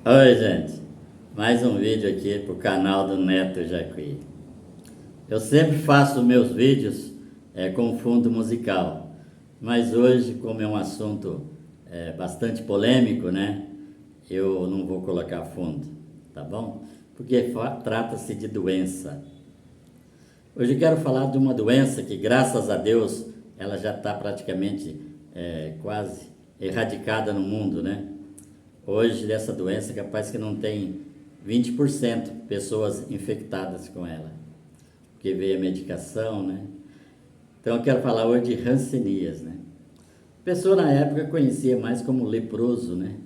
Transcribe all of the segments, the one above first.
Oi, gente. Mais um vídeo aqui pro canal do Neto Jacuí. Eu sempre faço meus vídeos com fundo musical, mas hoje, como é um assunto bastante polêmico, né? Eu não vou colocar fundo, tá bom? Porque trata-se de doença. Hoje eu quero falar de uma doença que, graças a Deus, ela já está praticamente quase erradicada no mundo, né? Hoje, dessa doença, capaz que não tem 20% pessoas infectadas com ela, porque veio a medicação, né? Então, eu quero falar hoje de Hanseníase, né? A pessoa, na época, conhecia mais como leproso, né?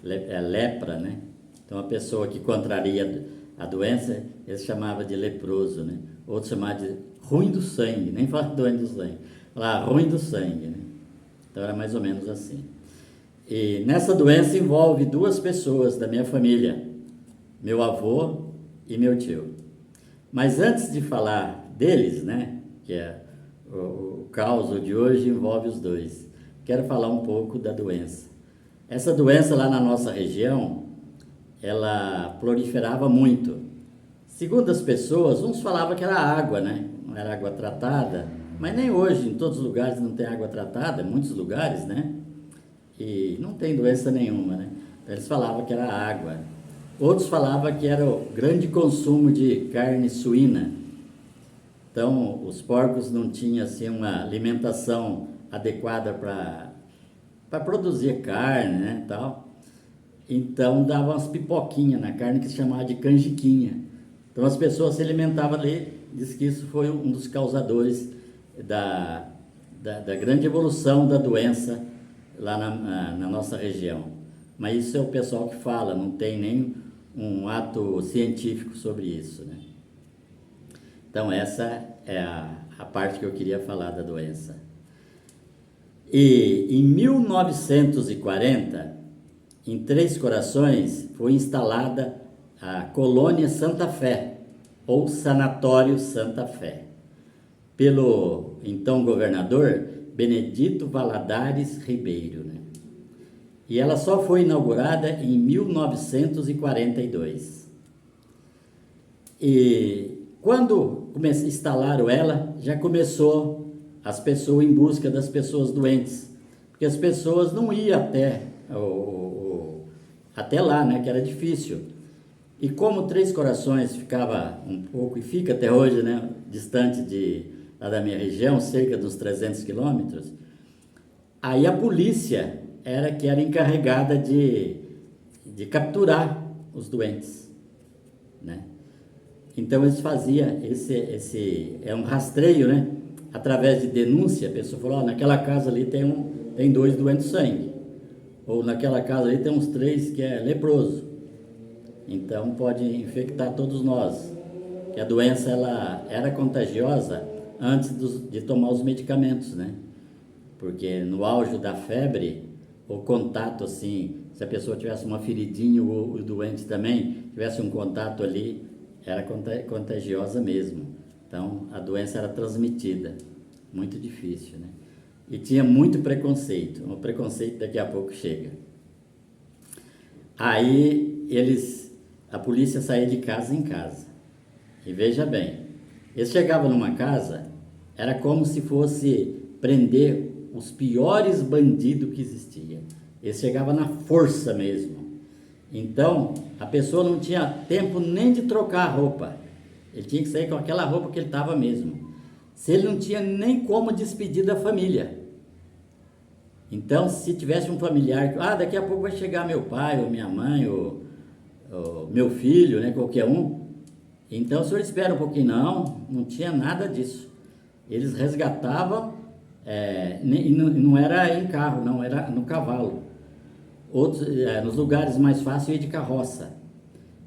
Lepra, né? Então, a pessoa que contraria a doença, eles chamavam de leproso, né? Outros chamavam de ruim do sangue, nem fala doente do sangue, fala ruim do sangue, né? Então, era mais ou menos assim. E nessa doença envolve duas pessoas da minha família, meu avô e meu tio. Mas antes de falar deles, né, que é o caso de hoje envolve os dois, quero falar um pouco da doença. Essa doença lá na nossa região, ela proliferava muito. Segundo as pessoas, uns falavam que era água, né, não era água tratada, mas nem hoje, em todos os lugares não tem água tratada, em muitos lugares, né? E não tem doença nenhuma, né? Então, eles falavam que era água. Outros falavam que era o grande consumo de carne suína. Então, os porcos não tinham assim uma alimentação adequada para produzir carne, né, tal. Então, davam umas pipoquinhas na carne que se chamava de canjiquinha. Então, as pessoas se alimentavam ali. Diz que isso foi um dos causadores da grande evolução da doença lá na nossa região. Mas isso é o pessoal que fala, não tem nem um ato científico sobre isso, né? Então essa é a parte que eu queria falar da doença. E em 1940, em Três Corações, foi instalada a Colônia Santa Fé, ou Sanatório Santa Fé, pelo então governador Benedito Valadares Ribeiro, né? E ela só foi inaugurada em 1942. E quando instalaram ela, já começou as pessoas em busca das pessoas doentes, porque as pessoas não iam até lá, né, que era difícil. E como Três Corações ficava um pouco, e fica até hoje, né, distante lá da minha região, cerca dos 300 quilômetros, aí a polícia era encarregada de capturar os doentes, né? Então eles faziam é um rastreio, né? Através de denúncia, a pessoa falou, naquela casa ali tem dois doentes de sangue, ou naquela casa ali tem uns três que é leproso, então pode infectar todos nós, que a doença ela era contagiosa antes de tomar os medicamentos, né? Porque no auge da febre, o contato assim, se a pessoa tivesse uma feridinha ou o doente também tivesse um contato ali, era contagiosa mesmo. Então a doença era transmitida, muito difícil, né? E tinha muito preconceito, o preconceito daqui a pouco chega. Aí a polícia saía de casa em casa. E veja bem, eles chegavam numa casa, era como se fosse prender os piores bandidos que existia. Eles chegavam na força mesmo. Então, a pessoa não tinha tempo nem de trocar a roupa. Ele tinha que sair com aquela roupa que ele estava mesmo. Se ele não tinha nem como despedir da família. Então, se tivesse um familiar, daqui a pouco vai chegar meu pai, ou minha mãe, ou meu filho, né, qualquer um. Então, o senhor espera um pouquinho. Não tinha nada disso. Eles resgatavam, e não era em carro, não, era no cavalo. Outros, nos lugares mais fáceis, ia de carroça.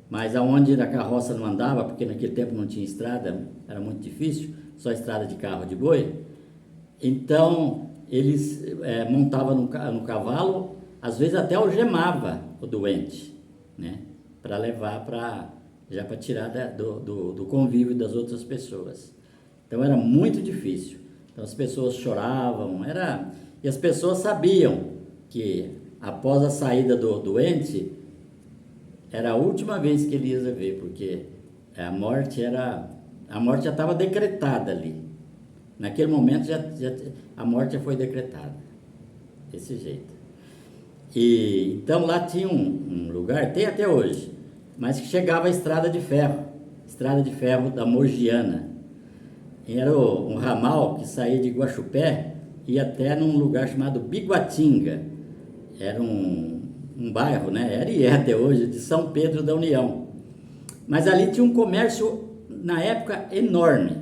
Mas aonde a carroça não andava, porque naquele tempo não tinha estrada, era muito difícil, só estrada de carro de boi. Então, eles montavam no cavalo, às vezes até algemava o doente, né? Para levar já para tirar do convívio das outras pessoas. Então era muito difícil. Então as pessoas choravam, e as pessoas sabiam que após a saída do doente, era a última vez que ele ia ver, porque a morte já estava decretada ali. Naquele momento a morte já foi decretada, desse jeito. E então lá tinha um lugar, tem até hoje, mas que chegava a estrada de ferro da Mogiana. E era um ramal que saía de Guaxupé e ia até num lugar chamado Biguatinga. Era um bairro, né? Era e é até hoje, de São Pedro da União. Mas ali tinha um comércio, na época, enorme,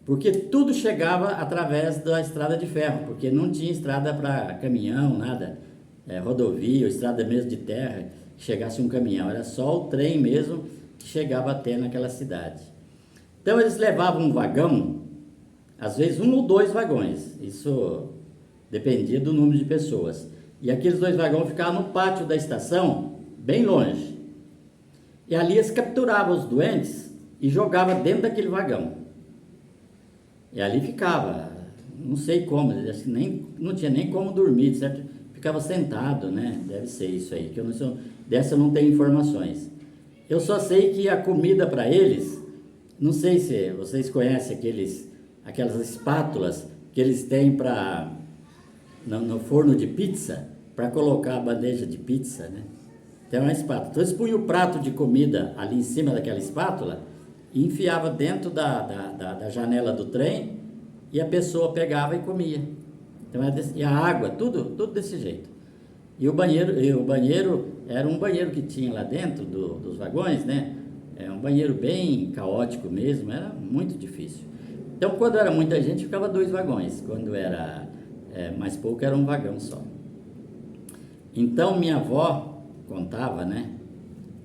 porque tudo chegava através da estrada de ferro, porque não tinha estrada para caminhão, nada, rodovia, ou estrada mesmo de terra, que chegasse um caminhão, era só o trem mesmo que chegava até naquela cidade. Então eles levavam um vagão, às vezes 1 ou 2 vagões, isso dependia do número de pessoas, e aqueles 2 vagões ficavam no pátio da estação, bem longe, e ali eles capturavam os doentes e jogavam dentro daquele vagão. E ali ficava, não sei como, acho que não tinha nem como dormir, certo? Ficava sentado, né? Deve ser isso aí, que dessa eu não tenho informações. Eu só sei que a comida para eles, não sei se vocês conhecem aquelas espátulas que eles têm no forno de pizza, para colocar a bandeja de pizza, né? Tem uma espátula. Então eles punham o prato de comida ali em cima daquela espátula e enfiava dentro da janela do trem e a pessoa pegava e comia. Então, e a água, tudo desse jeito. E o banheiro era um banheiro que tinha lá dentro dos vagões, né? É um banheiro bem caótico mesmo, era muito difícil. Então, quando era muita gente, ficava 2 vagões. Quando era mais pouco, era um vagão só. Então, minha avó contava, né?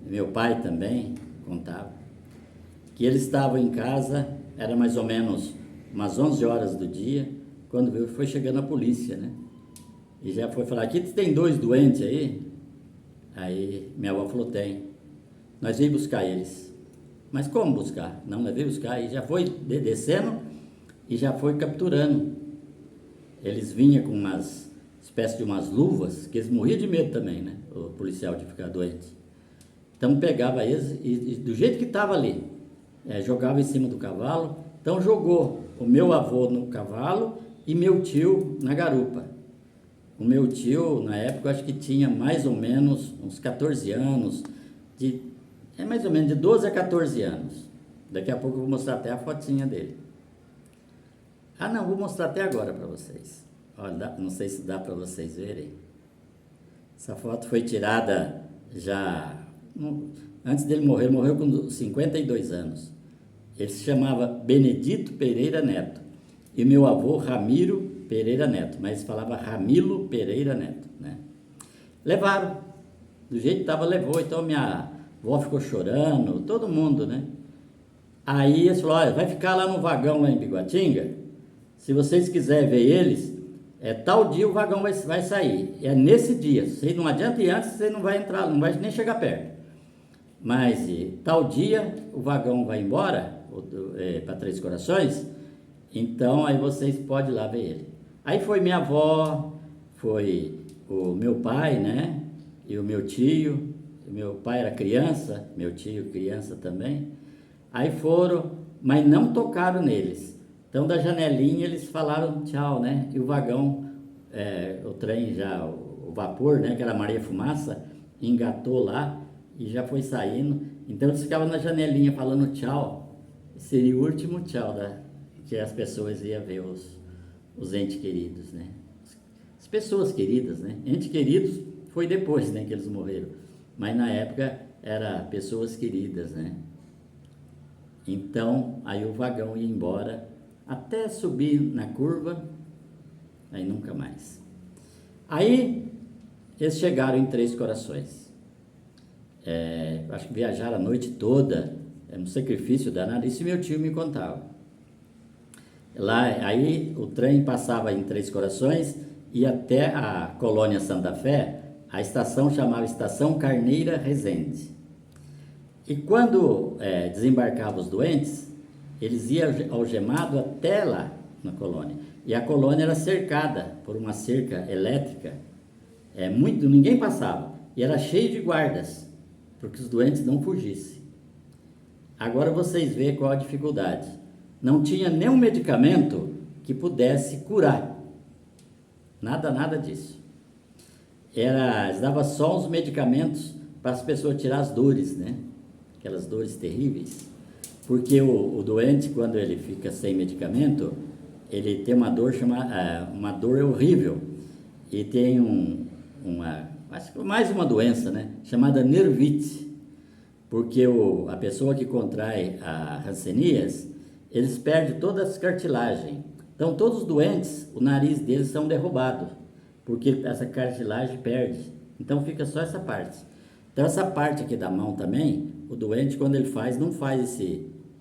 Meu pai também contava, que eles estavam em casa, era mais ou menos umas 11 horas do dia, quando foi chegando a polícia, né? E já foi falar, aqui tem 2 doentes aí? Aí minha avó falou, tem. Nós veio buscar eles. Mas como buscar? Não, nós veio buscar, e já foi descendo e já foi capturando. Eles vinham com espécie de umas luvas, que eles morriam de medo também, né? O policial de ficar doente. Então pegava eles e do jeito que estava ali, jogava em cima do cavalo. Então jogou o meu avô no cavalo e meu tio na garupa. O meu tio, na época, acho que tinha mais ou menos uns 14 anos, mais ou menos de 12 a 14 anos. Daqui a pouco eu vou mostrar até a fotinha dele. Ah, não, vou mostrar até agora para vocês. Olha, não sei se dá para vocês verem. Essa foto foi tirada já antes dele morrer. Ele morreu com 52 anos. Ele se chamava Benedito Pereira Neto. E meu avô, Ramiro Pereira Neto. Mas falava Ramilo Pereira Neto, né? Levaram. Do jeito que estava, levou. Então minha avó ficou chorando, todo mundo, né? Aí eles falaram, olha, vai ficar lá no vagão lá em Biguatinga. Se vocês quiserem ver eles, tal dia o vagão vai sair. É nesse dia. Você não adianta ir antes, você não vai entrar, não vai nem chegar perto. Mas tal dia o vagão vai embora para Três Corações, então aí vocês podem ir lá ver ele. Aí foi minha avó, foi o meu pai, né? E o meu tio. Meu pai era criança, meu tio criança também. Aí foram, mas não tocaram neles. Então da janelinha eles falaram tchau, né? E o vagão, o trem já, o vapor, né? Que era Maria Fumaça, engatou lá e já foi saindo. Então eles ficavam na janelinha falando tchau. Seria o último tchau que as pessoas iam ver os entes queridos, né? As pessoas queridas, né? Entes queridos foi depois, né, que eles morreram. Mas na época era pessoas queridas, né? Então aí o vagão ia embora até subir na curva, aí nunca mais. Aí eles chegaram em Três Corações. Acho que viajaram a noite toda, um sacrifício danado, isso meu tio me contava. Lá, aí o trem passava em Três Corações e até a colônia Santa Fé, a estação chamava Estação Carneira Resende. E quando desembarcavam os doentes, eles iam algemados até lá na colônia. E a colônia era cercada por uma cerca elétrica, ninguém passava, e era cheio de guardas. para que os doentes não fugissem. Agora vocês veem qual a dificuldade. Não tinha nenhum medicamento que pudesse curar. Nada disso. Eles davam só os medicamentos para as pessoas tirar as dores, né? Aquelas dores terríveis. Porque o doente, quando ele fica sem medicamento, ele tem uma dor uma dor horrível. E tem acho que mais uma doença, né? Chamada nervite. Porque a pessoa que contrai a hanseníase, eles perdem todas as cartilagens. Então, todos os doentes, o nariz deles são derrubados, porque essa cartilagem perde. Então, fica só essa parte. Então, essa parte aqui da mão também, o doente, quando ele faz, não faz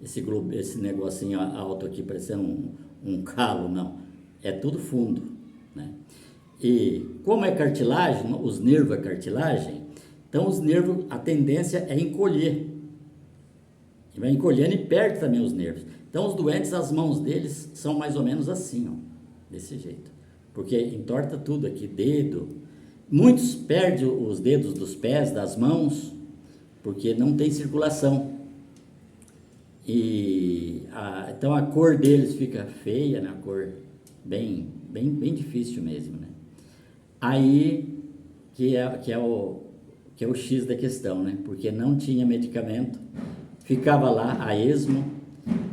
esse negocinho alto aqui, parecendo um calo, não. É tudo fundo, né? E como é cartilagem, os nervos é cartilagem, então os nervos, a tendência é encolher. E vai encolhendo e perde também os nervos. Então os doentes, as mãos deles são mais ou menos assim, ó, desse jeito. Porque entorta tudo aqui, dedo. Muitos perdem os dedos dos pés, das mãos, porque não tem circulação. Então a cor deles fica feia, né? A cor bem difícil mesmo, né? Aí que é o X da questão, né? Porque não tinha medicamento, ficava lá a esmo.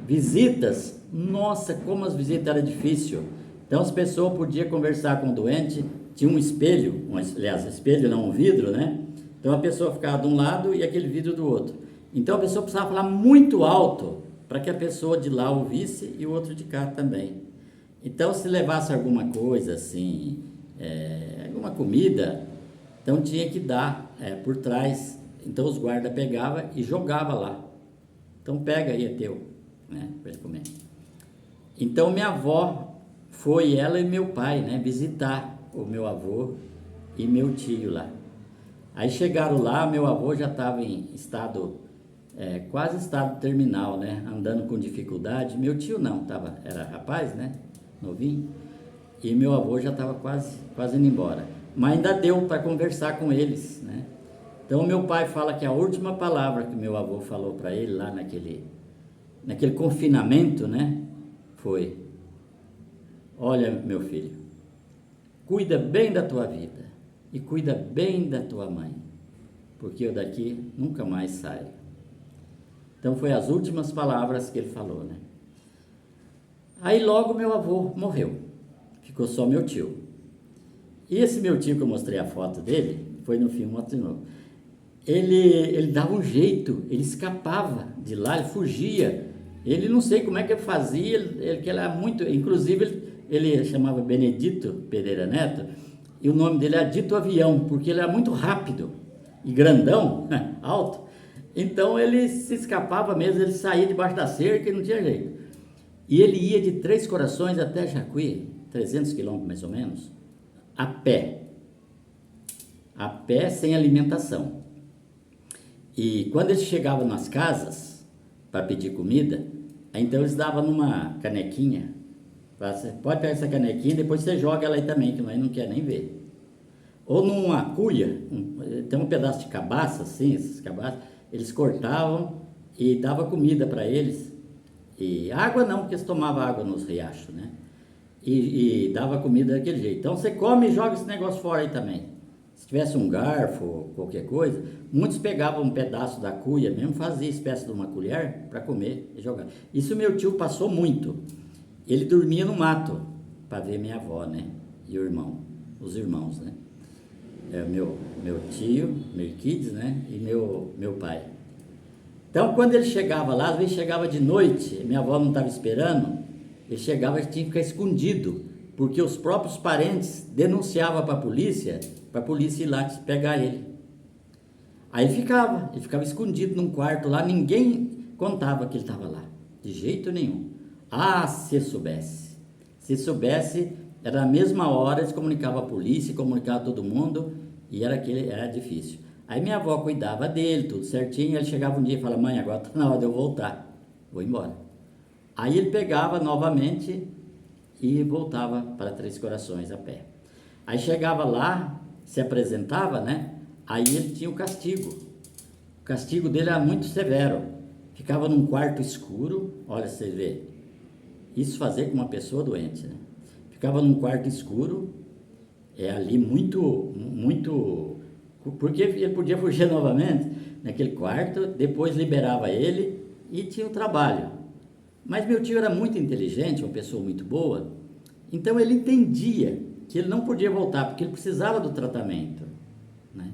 Visitas, nossa, como as visitas eram difíceis. Então as pessoas podiam conversar com o doente, tinha um espelho, aliás, espelho não, um vidro, né? Então a pessoa ficava de um lado e aquele vidro do outro. Então a pessoa precisava falar muito alto para que a pessoa de lá ouvisse e o outro de cá também. Então se levasse alguma coisa assim, alguma comida, então tinha que dar por trás. Então os guardas pegavam e jogavam lá. Então pega aí, é teu, né, para ele comer. Então minha avó foi, ela e meu pai, né, visitar o meu avô e meu tio lá. Aí chegaram lá, meu avô já estava em estado, quase estado terminal, né, andando com dificuldade. Meu tio não, era rapaz, né, novinho, e meu avô já estava quase indo embora. Mas ainda deu para conversar com eles, né. Então meu pai fala que a última palavra que meu avô falou para ele lá naquele confinamento, né, foi: olha, meu filho, cuida bem da tua vida e cuida bem da tua mãe, porque eu daqui nunca mais saio. Então foi as últimas palavras que ele falou, né. Aí logo meu avô morreu, ficou só meu tio. E esse meu tio que eu mostrei a foto dele, foi no filme de novo. Ele dava um jeito, ele escapava de lá, ele fugia. Ele não sei como é que ele fazia, que ele era muito... Inclusive, ele chamava Benedito Pereira Neto, e o nome dele era Dito Avião, porque ele era muito rápido e grandão, alto. Então, ele se escapava mesmo, ele saía debaixo da cerca e não tinha jeito. E ele ia de Três Corações até Jacuí, 300 quilômetros mais ou menos, a pé sem alimentação. E quando eles chegavam nas casas para pedir comida, então eles davam numa canequinha. Você pode pegar essa canequinha e depois você joga ela aí também, que nós não quer nem ver. Ou numa cuia, tem um pedaço de cabaça, assim, essas cabaças, eles cortavam e davam comida para eles. E água não, porque eles tomavam água nos riachos, né? E dava comida daquele jeito. Então você come e joga esse negócio fora aí também. Se tivesse um garfo, qualquer coisa, muitos pegavam um pedaço da cuia mesmo, fazia espécie de uma colher para comer e jogar. Isso meu tio passou muito. Ele dormia no mato para ver minha avó, né? E os irmãos, né? Meu tio, Merquides, né? E meu pai. Então, quando ele chegava lá, às vezes chegava de noite, minha avó não estava esperando, ele chegava e tinha que ficar escondido, porque os próprios parentes denunciavam para a polícia ir lá pegar ele. Aí ele ficava escondido num quarto lá, ninguém contava que ele estava lá, de jeito nenhum. Ah, se soubesse, era na mesma hora, eles comunicavam a polícia, comunicavam todo mundo, e era difícil. Aí minha avó cuidava dele, tudo certinho, ele chegava um dia e falava: mãe, agora está na hora de eu voltar, vou embora. Aí ele pegava novamente e voltava para Três Corações a pé. Aí chegava lá, se apresentava, né? Aí ele tinha o castigo. O castigo dele era muito severo. Ficava num quarto escuro, olha, você vê, isso fazer com uma pessoa doente, né? Ficava num quarto escuro, ali muito, porque ele podia fugir novamente naquele quarto, depois liberava ele e tinha o trabalho. Mas meu tio era muito inteligente, uma pessoa muito boa, então ele entendia que ele não podia voltar, porque ele precisava do tratamento, né?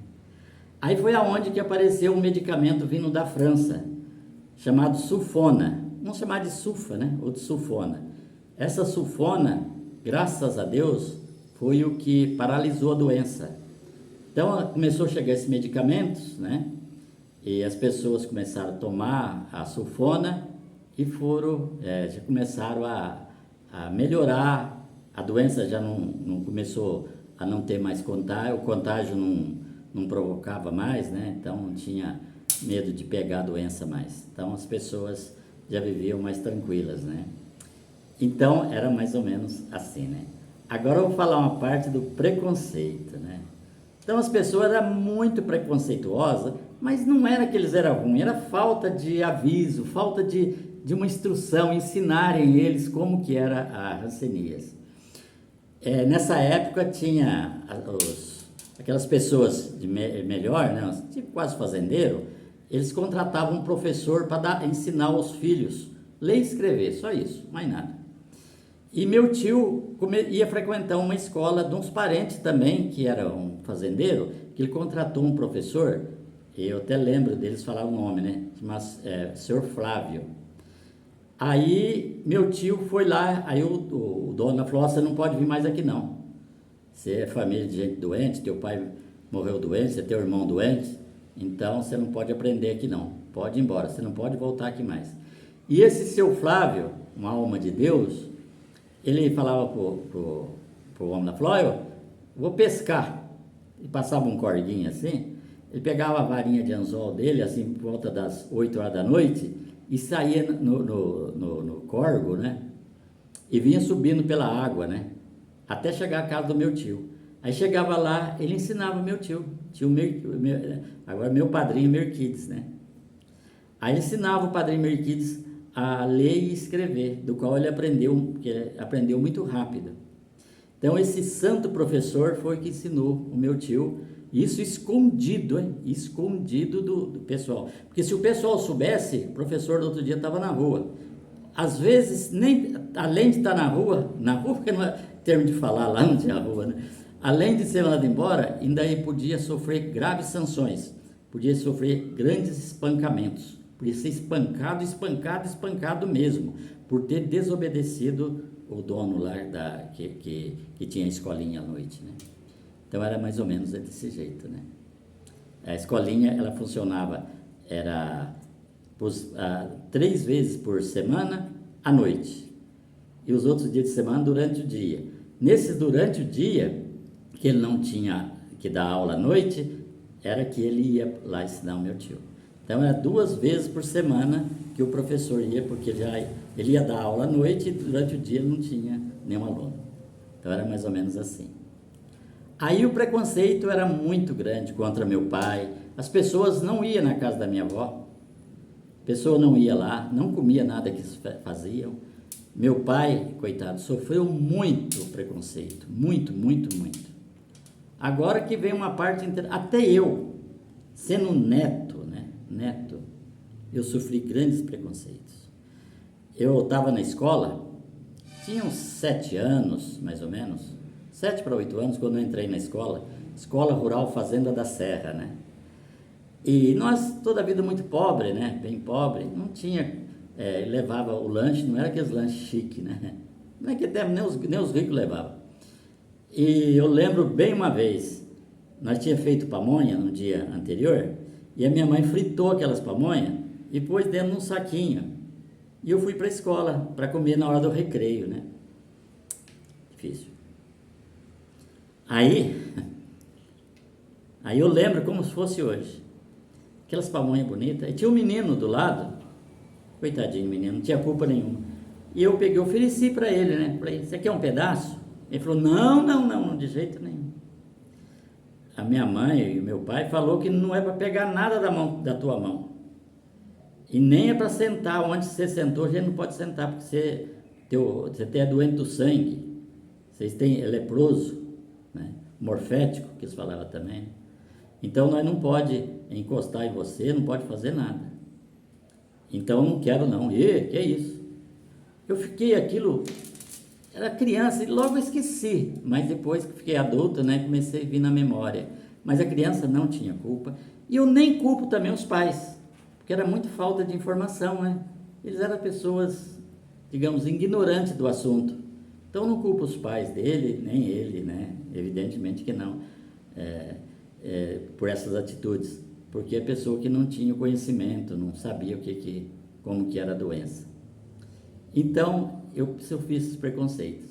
Aí foi aonde que apareceu um medicamento vindo da França, chamado sulfona. Vamos chamar de sulfa, né? Ou de sulfona. Essa sulfona, graças a Deus, foi o que paralisou a doença. Então começou a chegar esses medicamentos, né? E as pessoas começaram a tomar a sulfona e já começaram a melhorar. A doença já não começou a não ter mais contágio, o contágio não provocava mais, né? Então não tinha medo de pegar a doença mais. Então as pessoas já viviam mais tranquilas, né? Então era mais ou menos assim, né? Agora eu vou falar uma parte do preconceito, né? Então as pessoas eram muito preconceituosas, mas não era que eles eram ruins, era falta de aviso, falta de uma instrução, ensinarem eles como que era a hanseníase. Nessa época tinha aquelas pessoas de melhor, né, tipo quase fazendeiro, eles contratavam um professor para ensinar aos filhos ler e escrever, só isso, mais nada. E meu tio ia frequentar uma escola de uns parentes também, que era um fazendeiro, que ele contratou um professor, e eu até lembro deles falar o nome, né, mas Sr. Flávio. Aí meu tio foi lá, aí o dono falou: você não pode vir mais aqui não, você é família de gente doente, teu pai morreu doente, você tem um irmão doente, então você não pode aprender aqui não, pode ir embora, você não pode voltar aqui mais. E esse seu Flávio, uma alma de Deus, ele falava pro homem da Flóia: vou pescar, e passava um cordinho assim, ele pegava a varinha de anzol dele, assim, por volta das 8 horas da noite, e saía no corgo, né? E vinha subindo pela água, né? Até chegar à casa do meu tio. Aí chegava lá, ele ensinava meu tio, agora meu padrinho Merquides, né? Aí ensinava o padrinho Merquides a ler e escrever, do qual ele aprendeu, porque ele aprendeu muito rápido. Então esse santo professor foi que ensinou o meu tio, isso escondido, hein? Escondido do pessoal. Porque se o pessoal soubesse, o professor do outro dia estava na rua. Às vezes, além de estar na rua, porque não é termo de falar, lá não tinha rua, né? Além de ser mandado embora, ainda ele podia sofrer graves sanções, podia sofrer grandes espancamentos, podia ser espancado mesmo, por ter desobedecido o dono lá que tinha a escolinha à noite, né? Então era mais ou menos desse jeito, né? A escolinha, ela funcionava, era 3 vezes por semana à noite, e os outros dias de semana durante o dia. Nesses durante o dia, que ele não tinha que dar aula à noite, era que ele ia lá ensinar o meu tio. Então era 2 vezes por semana que o professor ia, porque ele ia dar aula à noite e durante o dia ele não tinha nenhum aluno. Então era mais ou menos assim. Aí o preconceito era muito grande contra meu pai. As pessoas não iam na casa da minha avó. A pessoa não ia lá, não comia nada que eles faziam. Meu pai, coitado, sofreu muito preconceito. Muito. Agora que vem uma parte inteira. Até eu, sendo neto, né? Eu sofri grandes preconceitos. Eu estava na escola, tinha uns 7 anos, mais ou menos, 7 para 8 anos, quando eu entrei na escola rural Fazenda da Serra, né? E nós, toda a vida muito pobre, né? Bem pobre, não tinha, levava o lanche, não era aqueles lanches chiques, né? Não é que até nem os ricos levavam. E eu lembro bem uma vez, nós tínhamos feito pamonha no dia anterior, e a minha mãe fritou aquelas pamonhas e pôs dentro de um saquinho. E eu fui para a escola para comer na hora do recreio, né? Difícil. Aí eu lembro como se fosse hoje. Aquelas pamonhas bonitas. E tinha um menino do lado, coitadinho menino, não tinha culpa nenhuma. E eu peguei, ofereci para ele, né? Falei: você quer um pedaço? Ele falou: não, de jeito nenhum. a minha mãe e o meu pai falou que não é para pegar nada da tua mão. E nem é para sentar onde você sentou, a gente não pode sentar, porque você é doente do sangue, vocês têm leproso, né? Morfético, que eles falavam também. Então nós não pode encostar em você, não pode fazer nada. Então não quero não. E que é isso? Eu fiquei aquilo, era criança e logo esqueci, mas depois que fiquei adulto, né, comecei a vir na memória. Mas a criança não tinha culpa, e eu nem culpo também os pais, porque era muito falta de informação, né? Eles eram pessoas, digamos, ignorantes do assunto. Então não culpo os pais dele, nem ele, né? Evidentemente que não, por essas atitudes, porque é pessoa que não tinha conhecimento, não sabia como que era a doença. Então, eu fiz esses preconceitos.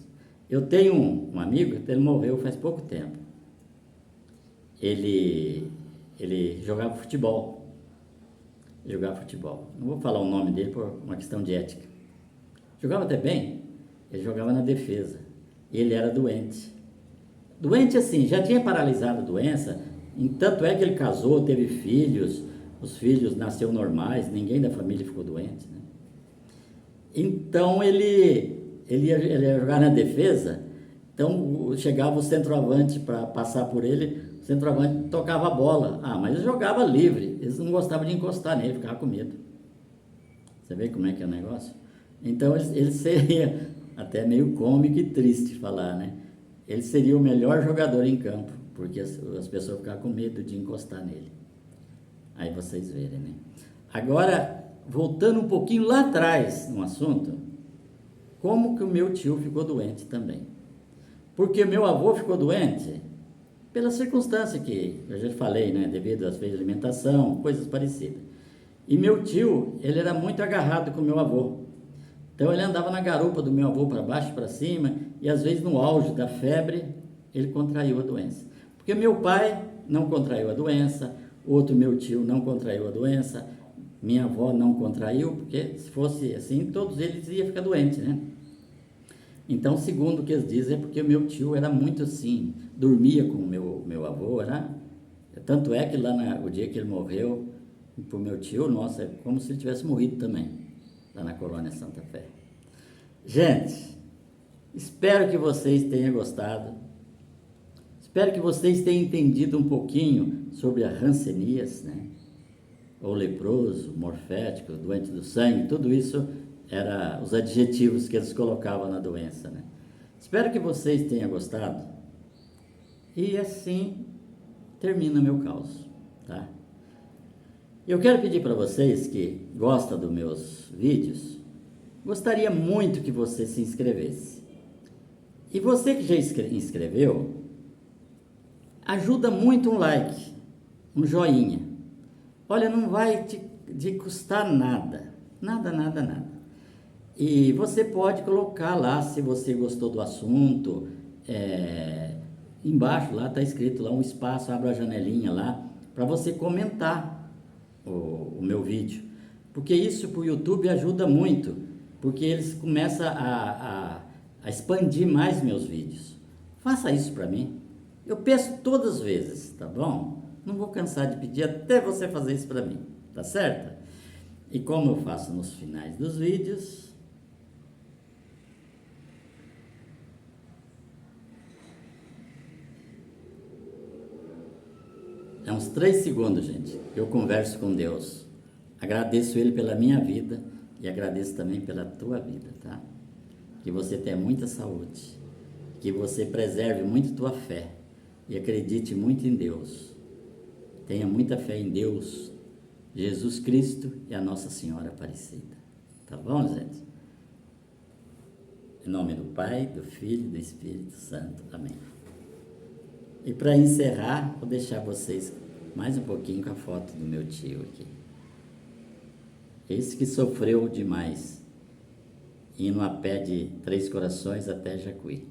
Eu tenho um amigo, ele morreu faz pouco tempo. Ele jogava futebol. Não vou falar o nome dele por uma questão de ética. Jogava até bem, ele jogava na defesa. Ele era doente. Doente assim, já tinha paralisado a doença, tanto é que ele casou, teve filhos, os filhos nasceram normais, ninguém da família ficou doente, né? Então ele ia jogar na defesa, então chegava o centroavante para passar por ele, o centroavante tocava a bola. Mas ele jogava livre, eles não gostavam de encostar nele, ficavam com medo. Você vê como é que é o negócio? Então ele seria até meio cômico e triste falar, né? Ele seria o melhor jogador em campo, porque as pessoas ficavam com medo de encostar nele. Aí vocês verem, né? Agora, voltando um pouquinho lá atrás no assunto, como que o meu tio ficou doente também? Porque meu avô ficou doente pela circunstância que eu já falei, né? Devido às vezes alimentação, coisas parecidas. E meu tio, ele era muito agarrado com meu avô. Então ele andava na garupa do meu avô para baixo e para cima, e às vezes no auge da febre, ele contraiu a doença. Porque meu pai não contraiu a doença, outro meu tio não contraiu a doença, minha avó não contraiu, porque se fosse assim, todos eles iam ficar doentes, né? Então, segundo o que eles dizem, é porque meu tio era muito assim, dormia com o meu avô, tanto é que lá o dia que ele morreu, pro meu tio, nossa, é como se ele tivesse morrido também, lá na Colônia Santa Fé. Gente, espero que vocês tenham gostado, espero que vocês tenham entendido um pouquinho sobre a hanseníase, né? Ou leproso, morfético, doente do sangue, tudo isso eram os adjetivos que eles colocavam na doença, né? Espero que vocês tenham gostado, e assim termina meu caos, tá? Eu quero pedir para vocês que gostam dos meus vídeos, gostaria muito que você se inscrevesse. E você que já inscreveu, ajuda muito um like, um joinha. Olha, não vai te custar nada, nada. E você pode colocar lá, se você gostou do assunto, embaixo lá está escrito lá um espaço, abra a janelinha lá, para você comentar o meu vídeo, porque isso para o YouTube ajuda muito, porque eles começam a expandir mais meus vídeos. Faça isso para mim, eu peço todas as vezes, tá bom? Não vou cansar de pedir até você fazer isso para mim, tá certo? E como eu faço nos finais dos vídeos, é uns 3 segundos, gente, eu converso com Deus. Agradeço Ele pela minha vida e agradeço também pela tua vida, tá? Que você tenha muita saúde, que você preserve muito tua fé e acredite muito em Deus. Tenha muita fé em Deus, Jesus Cristo e a Nossa Senhora Aparecida. Tá bom, gente? Em nome do Pai, do Filho e do Espírito Santo. Amém. E para encerrar, vou deixar vocês mais um pouquinho com a foto do meu tio aqui. Esse que sofreu demais, indo a pé de Três Corações até Jacuí.